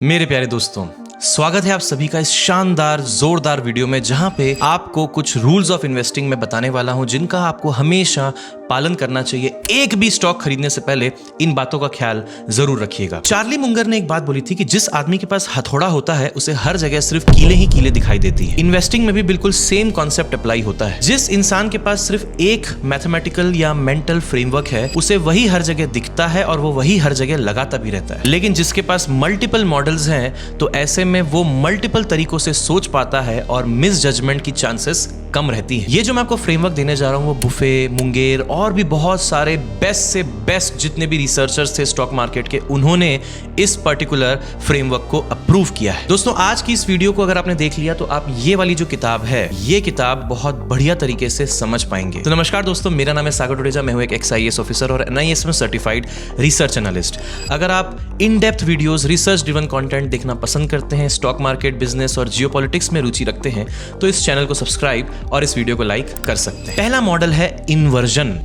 मेरे प्यारे दोस्तों, स्वागत है आप सभी का इस शानदार जोरदार वीडियो में, जहां पे आपको कुछ रूल्स ऑफ इन्वेस्टिंग में बताने वाला हूं जिनका आपको हमेशा पालन करना चाहिए। एक भी स्टॉक खरीदने से पहले इन बातों का ख्याल जरूर रखिएगा। चार्ली मुंगर ने एक बात बोली थी कि जिस आदमी के पास हथौड़ा होता है उसे हर जगह सिर्फ कीले ही कीले दिखाई देती है। इन्वेस्टिंग में भी बिल्कुल सेम कॉन्सेप्ट अप्लाई होता है। जिस इंसान के पास सिर्फ एक मैथमेटिकल या मेंटल फ्रेमवर्क है उसे वही हर जगह दिखता है और वो वही हर जगह लगाता भी रहता है। लेकिन जिसके पास मल्टीपल मॉडल्स हैं तो ऐसे में वो मल्टीपल तरीकों से सोच पाता है और मिस जजमेंट की चांसेस कम रहती है। ये जो मैं आपको फ्रेमवर्क देने जा रहा हूं वो बुफे, मुंगेर और भी बहुत सारे बेस्ट से बेस्ट जितने भी रिसर्चर्स थे स्टॉक मार्केट के, उन्होंने इस पर्टिकुलर फ्रेमवर्क को अप्रूव किया है। दोस्तों, आज की इस वीडियो को अगर आपने देख लिया तो आप ये वाली जो किताब है, ये किताब बहुत बढ़िया तरीके से समझ पाएंगे। तो नमस्कार दोस्तों, मेरा नाम है सागर टुडेजा। मैं हूं एक XIAS ऑफिसर और NIS में सर्टिफाइड रिसर्च एनालिस्ट। अगर आप in depth videos, research driven content देखना पसंद करते हैं, स्टॉक मार्केट, बिजनेस और जियोपॉलिटिक्स में रुचि रखते हैं, तो इस चैनल को सब्सक्राइब और इस वीडियो को लाइक कर सकते हैं। पहला मॉडल है इन्वर्जन।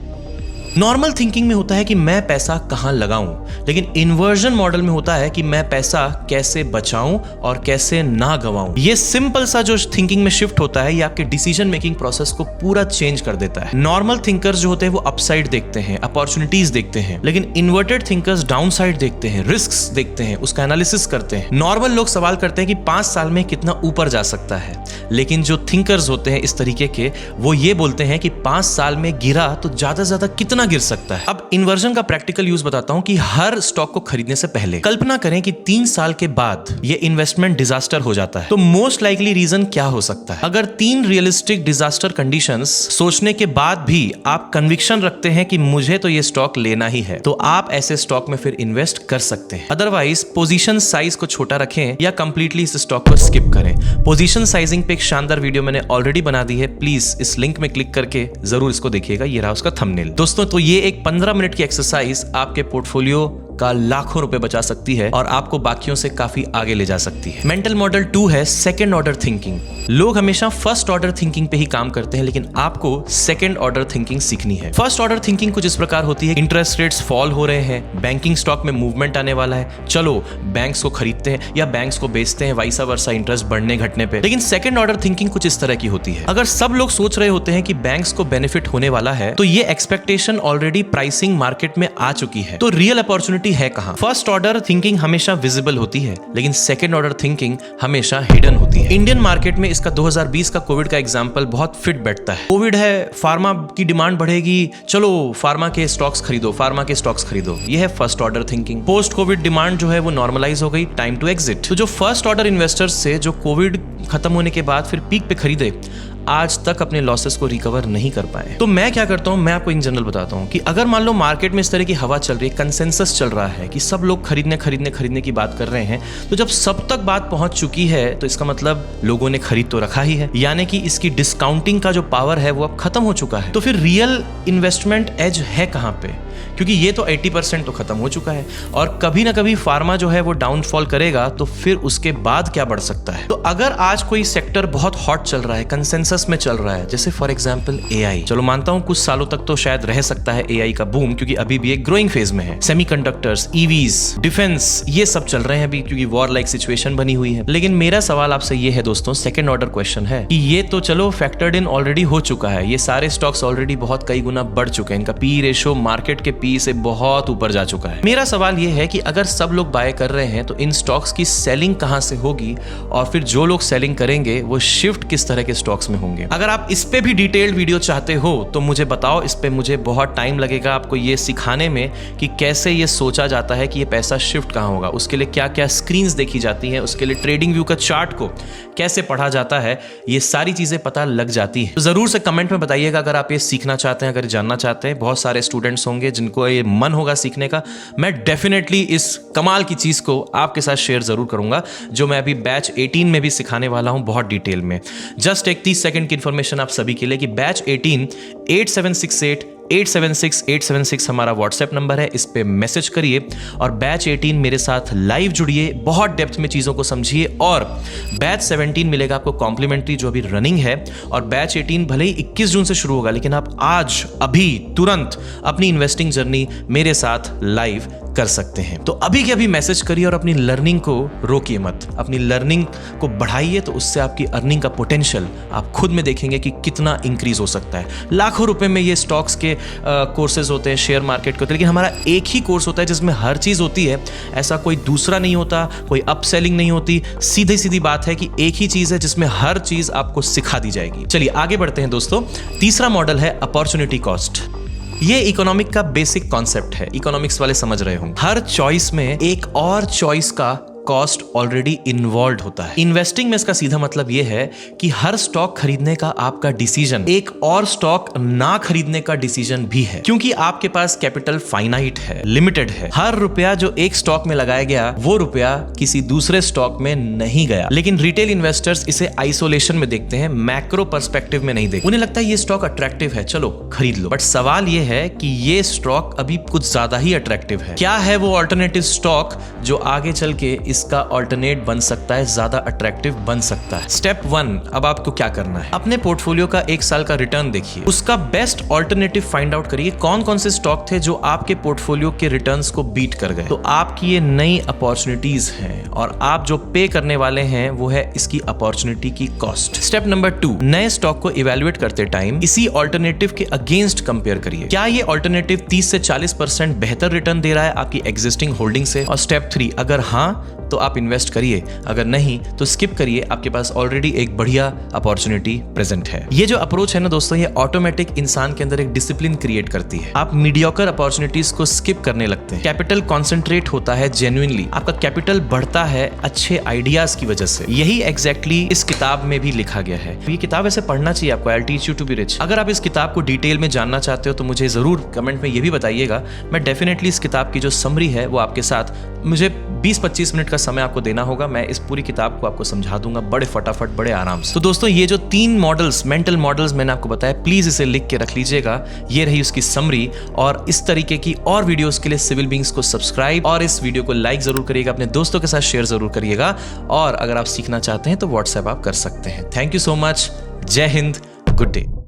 नॉर्मल थिंकिंग में होता है कि मैं पैसा कहां लगाऊं, लेकिन इन्वर्जन मॉडल में होता है कि मैं पैसा कैसे बचाऊं और कैसे ना गवाऊं। ये सिंपल सा जो थिंकिंग में शिफ्ट होता है ये आपके डिसीजन मेकिंग प्रोसेस को पूरा चेंज कर देता है। नॉर्मल थिंकर्स जो होते हैं वो अपसाइड देखते हैं, अपॉर्चुनिटीज देखते हैं, लेकिन इन्वर्टेड थिंकर्स डाउनसाइड देखते हैं, रिस्क्स देखते हैं, उसका एनालिसिस करते हैं। नॉर्मल लोग सवाल करते हैं कि 5 साल में कितना ऊपर जा सकता है, लेकिन जो थिंकर्स होते हैं इस तरीके के, वो ये बोलते हैं कि 5 साल में गिरा तो ज्यादा से ज्यादा कितना गिर सकता है। अब इन्वर्जन का प्रैक्टिकल यूज बताता हूं कि हर स्टॉक को खरीदने से पहले कल्पना करें कि 3 साल के बाद ये इन्वेस्टमेंट डिजास्टर हो जाता है, तो मोस्ट लाइकली रीजन क्या हो सकता है? अगर 3 रियलिस्टिक डिजास्टर कंडीशंस सोचने के बाद भी आप कन्विक्शन रखते हैं कि मुझे तो ये स्टॉक लेना ही है, तो आप ऐसे स्टॉक में फिर इन्वेस्ट कर सकते हैं। अदरवाइज पोजीशन साइज को छोटा रखें या कंप्लीटली इस स्टॉक को स्किप करें। पोजीशन साइजिंग पे एक शानदार वीडियो मैंने ऑलरेडी बना दी है, प्लीज इस लिंक में क्लिक करके जरूर इसको देखिएगा। ये रहा उसका थंबनेल। दोस्तों, तो ये एक 15 मिनट की एक्सरसाइज आपके पोर्टफोलियो का लाखों रुपए बचा सकती है और आपको बाकियों से काफी आगे ले जा सकती है। मेंटल मॉडल 2 है सेकंड ऑर्डर थिंकिंग। लोग हमेशा फर्स्ट ऑर्डर थिंकिंग पे ही काम करते हैं, लेकिन आपको सेकंड ऑर्डर थिंकिंग सीखनी है। फर्स्ट ऑर्डर थिंकिंग कुछ इस प्रकार होती है, इंटरेस्ट रेट्स फॉल हो रहे हैं, बैंकिंग स्टॉक में मूवमेंट आने वाला है, चलो बैंक्स को खरीदते हैं या बैंक्स को बेचते हैं, वाइसा वर्सा इंटरेस्ट बढ़ने घटने पे। लेकिन सेकंड ऑर्डर थिंकिंग कुछ इस तरह की होती है, अगर सब लोग सोच रहे होते हैं कि बैंक्स को बेनिफिट होने वाला है तो ये एक्सपेक्टेशन ऑलरेडी प्राइसिंग मार्केट में आ चुकी है, तो रियल अपॉर्चुनिटी है कहां? फर्स्ट ऑर्डर थिंकिंग हमेशा विजिबल होती है, लेकिन सेकंड ऑर्डर थिंकिंग हमेशा हिडन होती है। इंडियन मार्केट में इसका 2020 का कोविड का एग्जांपल बहुत फिट बैठता है। कोविड है, फार्मा की डिमांड बढ़ेगी, चलो फार्मा के स्टॉक्स खरीदो, फार्मा के स्टॉक्स खरीदो, ये है first order thinking. Post Covid demand जो है वो नॉर्मलाइज हो गई, टाइम टू एग्जिट। तो जो फर्स्ट ऑर्डर इन्वेस्टर्स से जो कोविड खत्म होने के बाद फिर पीक पे खरीदे, आज तक अपने लॉसेस को रिकवर नहीं कर पाए। तो मैं क्या करता हूं, मैं आपको इन जनरल बताता हूं कि अगर मान लो मार्केट में इस तरह की हवा चल रही है, कंसेंसस चल रहा है कि सब लोग खरीदने की बात कर रहे हैं, तो जब सब तक बात पहुंच चुकी है तो इसका मतलब लोगों ने खरीद तो रखा ही है, यानी कि इसकी डिस्काउंटिंग का जो पावर है वो अब खत्म हो चुका है। तो फिर रियल इन्वेस्टमेंट एज है कहां पे? क्योंकि ये तो 80% तो खत्म हो चुका है और कभी ना कभी फार्मा जो है वो डाउनफॉल करेगा, तो फिर उसके बाद क्या बढ़ सकता है? तो अगर आज कोई सेक्टर बहुत हॉट चल रहा है, कंसेंसस में चल रहा है, जैसे फॉर एग्जांपल AI, चलो मानता हूं कुछ सालों तक तो शायद रह सकता है AI का बूम, क्योंकि अभी भी एक ग्रोइंग फेज में है। सेमीकंडक्टर्स, EVs, डिफेंस, ये सब चल रहे हैं अभी क्योंकि वॉर लाइक सिचुएशन बनी हुई है। लेकिन मेरा सवाल आपसे ये है दोस्तों, सेकंड ऑर्डर क्वेश्चन है कि ये तो चलो फैक्टर्ड इन ऑलरेडी हो चुका है, ये सारे स्टॉक्स ऑलरेडी बहुत कई गुना बढ़ चुके हैं, इनका PE रेशियो मार्केट के PE से बहुत ऊपर जा चुका है। मेरा सवाल ये है कि अगर सब लोग बाय कर रहे हैं तो इन स्टॉक्स की सेलिंग कहां से होगी और फिर जो लोग सेलिंग करेंगे वो शिफ्ट किस तरह के स्टॉक्स में होंगे? अगर आप इस पे भी डिटेल्ड वीडियो चाहते हो तो मुझे बताओ, इस पे मुझे बहुत टाइम लगेगा आपको ये सिखाने में कि कैसे ये सोचा जाता है कि ये पैसा शिफ्ट कहां होगा, उसके लिए क्या क्या स्क्रीन्स देखी जाती हैं, उसके लिए ट्रेडिंग व्यू का चार्ट को कैसे पढ़ा जाता है, ये सारी चीजें पता लग जाती है। तो जरूर से कमेंट में बताइएगा अगर आप ये सीखना चाहते हैं, अगर जानना चाहते हैं। बहुत सारे स्टूडेंट्स होंगे जिनको ये मन होगा सीखने का। मैं डेफिनेटली इस कमाल की चीज को आपके साथ शेयर जरूर करूंगा, जो मैं अभी बैच 18 में भी सिखाने वाला हूं बहुत डिटेल में। जस्ट एक 30 सेकंड की इंफॉर्मेशन आप सभी के लिए कि बैच 18 876876 हमारा व्हाट्सएप नंबर है, इस पे मैसेज करिए और बैच 18 मेरे साथ लाइव जुड़िए, बहुत डेप्थ में चीजों को समझिए। और बैच 17 मिलेगा आपको कॉम्प्लीमेंट्री जो अभी रनिंग है, और बैच 18 भले ही 21 जून से शुरू होगा, लेकिन आप आज अभी तुरंत अपनी इन्वेस्टिंग जर्नी मेरे साथ लाइव कर सकते हैं। तो अभी के अभी मैसेज करिए और अपनी लर्निंग को रोकिए मत, अपनी लर्निंग को बढ़ाइए, तो उससे आपकी अर्निंग का पोटेंशियल आप खुद में देखेंगे कि कितना इंक्रीज हो सकता है। लाखों रुपए में ये स्टॉक्स के कोर्सेज होते हैं, शेयर मार्केट के होते हैं, लेकिन हमारा एक ही कोर्स होता है जिसमें हर चीज होती है। ऐसा कोई दूसरा नहीं होता, कोई अपसेलिंग नहीं होती। सीधी सीधी बात है कि एक ही चीज है जिसमें हर चीज आपको सिखा दी जाएगी। चलिए आगे बढ़ते हैं दोस्तों। तीसरा मॉडल है अपॉर्चुनिटी कॉस्ट। ये इकोनॉमिक का बेसिक कॉन्सेप्ट है, इकोनॉमिक्स वाले समझ रहे होंगे। हर चॉइस में एक और चॉइस का कॉस्ट ऑलरेडी इन्वॉल्व होता है। इन्वेस्टिंग में इसका सीधा मतलब यह है कि हर स्टॉक खरीदने का आपका डिसीजन एक और स्टॉक ना खरीदने का डिसीजन भी है, क्योंकि आपके पास कैपिटल फाइनाइट है, लिमिटेड है। हर रुपया जो एक स्टॉक में लगाया गया वो रुपया किसी दूसरे स्टॉक में नहीं गया। लेकिन रिटेल इन्वेस्टर्स इसे आइसोलेशन में देखते हैं, मैक्रो पर्सपेक्टिव में नहीं देखते। उन्हें लगता है ये स्टॉक अट्रैक्टिव है, चलो खरीद लो। बट सवाल ये है कि ये स्टॉक अभी कुछ ज्यादा ही अट्रैक्टिव है। क्या है वो ऑल्टरनेटिव स्टॉक जो आगे चल के इसका ऑल्टरनेट बन सकता है, ज्यादा अट्रैक्टिव बन सकता है? स्टेप 1, अब आपको क्या करना है, अपने पोर्टफोलियो का 1 साल का रिटर्न देखिए, उसका बेस्ट ऑल्टरनेटिव फाइंड आउट करिए। कौन कौन से स्टॉक थे जो आपके पोर्टफोलियो के रिटर्न्स को बीट कर गए। तो आपकी ये नई अपॉर्चुनिटीज हैं और आप जो पे करने वाले हैं वो है इसकी अपॉर्चुनिटी की कॉस्ट। स्टेप नंबर 2, नए स्टॉक को इवेल्युएट करते टाइम इसी ऑल्टरनेटिव के अगेंस्ट कंपेयर करिए। क्या ये ऑल्टरनेटिव 30 से 40% बेहतर रिटर्न दे रहा है आपकी एग्जिस्टिंग होल्डिंग से? और स्टेप 3, अगर हाँ तो आप इन्वेस्ट करिए, अगर नहीं तो स्किप करिए। आपके पास ऑलरेडी एक बढ़िया अपॉर्चुनिटी प्रेजेंट है। ये जो अप्रोच है ना दोस्तों, ये ऑटोमेटिक इंसान के अंदर एक डिसिप्लिन क्रिएट करती है। आप मीडियोकर अपॉर्चुनिटीज को स्किप करने लगते हैं। कैपिटल कॉन्सेंट्रेट होता है जेन्युइनली, आपका कैपिटल बढ़ता है अच्छे आइडियाज की वजह से। यही एग्जैक्टली इस किताब में भी लिखा गया है। ये किताब ऐसे पढ़ना चाहिए आपको, I will teach you to be rich. अगर आप इस किताब को डिटेल में जानना चाहते हो तो मुझे जरूर कमेंट में ये भी बताइएगा। मैं डेफिनेटली इस किताब की जो समरी है वो आपके साथ, मुझे 20-25 मिनट का समय आपको देना होगा, मैं इस पूरी किताब को आपको समझा दूंगा बड़े फटाफट, बड़े आराम से। तो दोस्तों ये जो 3 मॉडल्स, मेंटल मॉडल्स मैंने आपको बताया, प्लीज इसे लिख के रख लीजिएगा। ये रही उसकी समरी, और इस तरीके की और वीडियोस के लिए सिविल बीइंग्स को सब्सक्राइब और इस वीडियो को लाइक जरूर करिएगा, अपने दोस्तों के साथ शेयर जरूर करिएगा। और अगर आप सीखना चाहते हैं तो व्हाट्सएप आप कर सकते हैं। Thank you so much. जय हिंद, गुड डे।